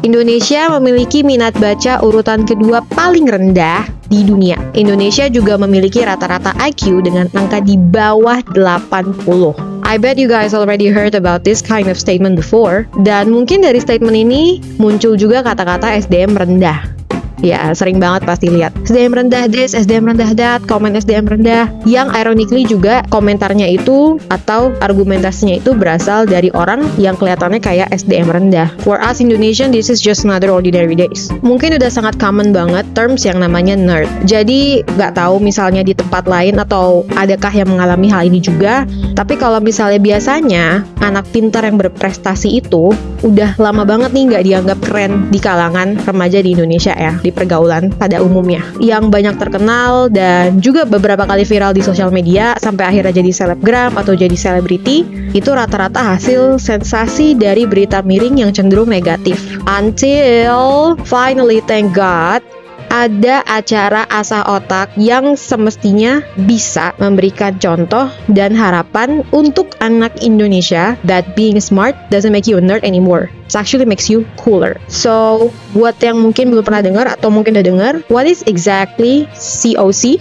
Indonesia memiliki minat baca urutan kedua paling rendah di dunia. Indonesia juga memiliki rata-rata IQ dengan angka di bawah 80. I bet you guys already heard about this kind of statement before. Dan mungkin dari statement ini muncul juga kata-kata SDM rendah. Ya, sering banget pasti lihat SDM rendah this, SDM rendah that, komen SDM rendah. Yang ironically juga komentarnya itu atau argumentasinya itu berasal dari orang yang kelihatannya kayak SDM rendah. For us Indonesian, this is just another ordinary days. Mungkin udah sangat common banget terms yang namanya nerd. Jadi, nggak tahu misalnya di tempat lain atau adakah yang mengalami hal ini juga. Tapi kalau misalnya biasanya anak pintar yang berprestasi itu udah lama banget nih nggak dianggap keren di kalangan remaja di Indonesia ya, di pergaulan pada umumnya. Yang banyak terkenal dan juga beberapa kali viral di sosial media sampai akhirnya jadi selebgram atau jadi selebriti, itu rata-rata hasil sensasi dari berita miring yang cenderung negatif. Until finally, thank God, ada acara asah otak yang semestinya bisa memberikan contoh dan harapan untuk anak Indonesia that being smart doesn't make you a nerd anymore. It actually makes you cooler. So, buat yang mungkin belum pernah dengar atau mungkin udah dengar, what is exactly COC?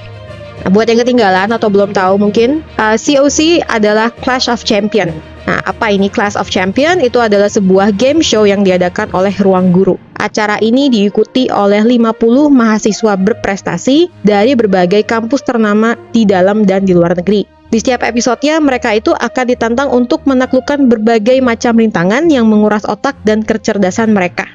Buat yang ketinggalan atau belum tahu mungkin, COC adalah Clash of Champion. Nah, apa ini Clash of Champion? Itu adalah sebuah game show yang diadakan oleh Ruang Guru. Acara ini diikuti oleh 50 mahasiswa berprestasi dari berbagai kampus ternama di dalam dan di luar negeri. Di setiap episodenya, mereka itu akan ditantang untuk menaklukkan berbagai macam rintangan yang menguras otak dan kecerdasan mereka.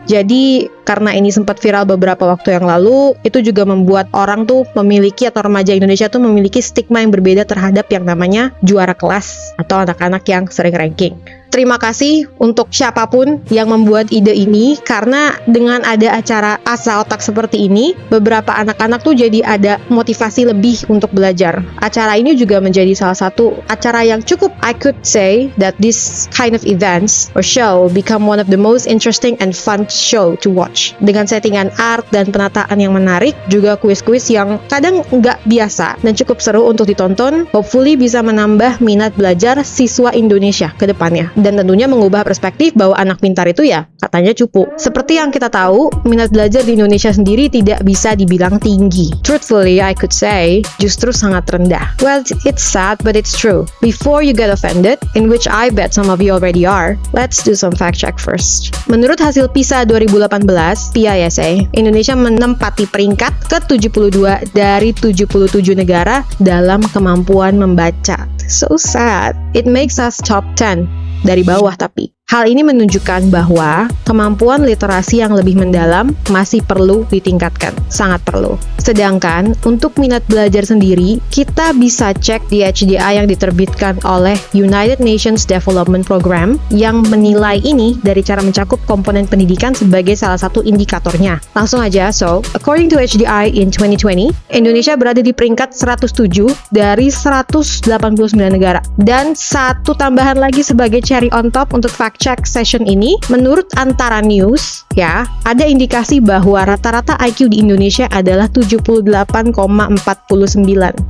Jadi, karena ini sempat viral beberapa waktu yang lalu, itu juga membuat orang tuh memiliki atau remaja Indonesia tuh memiliki stigma yang berbeda terhadap yang namanya juara kelas atau anak-anak yang sering ranking. Terima kasih untuk siapapun yang membuat ide ini, karena dengan ada acara asah otak seperti ini, beberapa anak-anak tuh jadi ada motivasi lebih untuk belajar. Acara ini juga menjadi salah satu acara yang cukup, I could say that this kind of events or show become one of the most interesting and fun show to watch. Dengan settingan art dan penataan yang menarik, juga kuis-kuis yang kadang nggak biasa dan cukup seru untuk ditonton, hopefully bisa menambah minat belajar siswa Indonesia ke depannya. Dan tentunya mengubah perspektif bahwa anak pintar itu ya katanya cupu. Seperti yang kita tahu, minat belajar di Indonesia sendiri tidak bisa dibilang tinggi. Truthfully, I could say, justru sangat rendah. Well, it's sad, but it's true. Before you get offended, in which I bet some of you already are, let's do some fact check first. Menurut hasil PISA 2018, PISA, Indonesia menempati peringkat ke-72 dari 77 negara dalam kemampuan membaca. So sad. It makes us top 10. Dari bawah tapi. Hal ini menunjukkan bahwa kemampuan literasi yang lebih mendalam masih perlu ditingkatkan, sangat perlu. Sedangkan untuk minat belajar sendiri, kita bisa cek di HDI yang diterbitkan oleh United Nations Development Program yang menilai ini dari cara mencakup komponen pendidikan sebagai salah satu indikatornya. Langsung aja, so, according to HDI in 2020, Indonesia berada di peringkat 107 dari 189 negara. Dan satu tambahan lagi sebagai cherry on top untuk fact check session ini, menurut Antara News, ya, ada indikasi bahwa rata-rata IQ di Indonesia adalah 78,49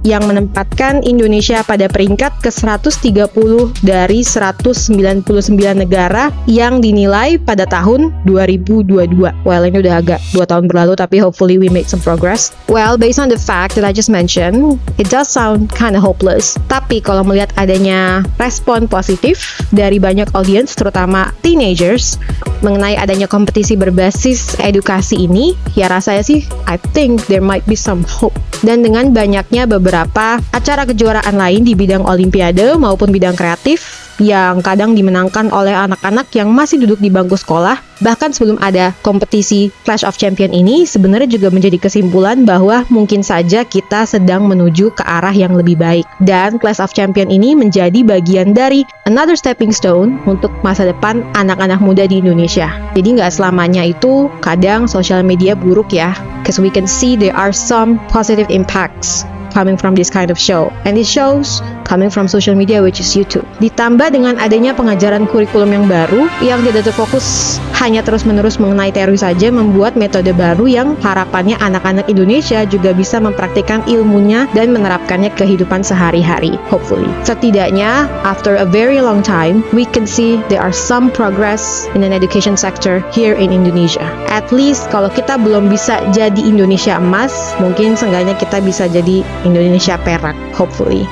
yang menempatkan Indonesia pada peringkat ke-130 dari 199 negara yang dinilai pada tahun 2022. Well, ini udah agak 2 tahun berlalu, tapi hopefully we made some progress. Well, based on the fact that I just mentioned, it does sound kind of hopeless. Tapi kalau melihat adanya respon positif dari banyak audience, terutama teenagers, mengenai adanya kompetisi berbasis edukasi ini, ya rasanya sih, I think there might be some hope. Dan dengan banyaknya beberapa acara kejuaraan lain di bidang olimpiade maupun bidang kreatif, yang kadang dimenangkan oleh anak-anak yang masih duduk di bangku sekolah, bahkan sebelum ada kompetisi Clash of Champion ini, sebenarnya juga menjadi kesimpulan bahwa mungkin saja kita sedang menuju ke arah yang lebih baik. Dan Clash of Champion ini menjadi bagian dari another stepping stone untuk masa depan anak-anak muda di Indonesia. Jadi nggak selamanya itu kadang sosial media buruk ya, because we can see there are some positive impacts coming from this kind of show. And it shows coming from social media, which is YouTube. Ditambah dengan adanya pengajaran kurikulum yang baru yang tidak terfokus hanya terus-menerus mengenai teori saja, membuat metode baru yang harapannya anak-anak Indonesia juga bisa mempraktikkan ilmunya dan menerapkannya ke kehidupan sehari-hari, hopefully. Setidaknya, after a very long time, we can see there are some progress in an education sector here in Indonesia. At least, kalau kita belum bisa jadi Indonesia emas, mungkin seenggaknya kita bisa jadi Indonesia perak, hopefully.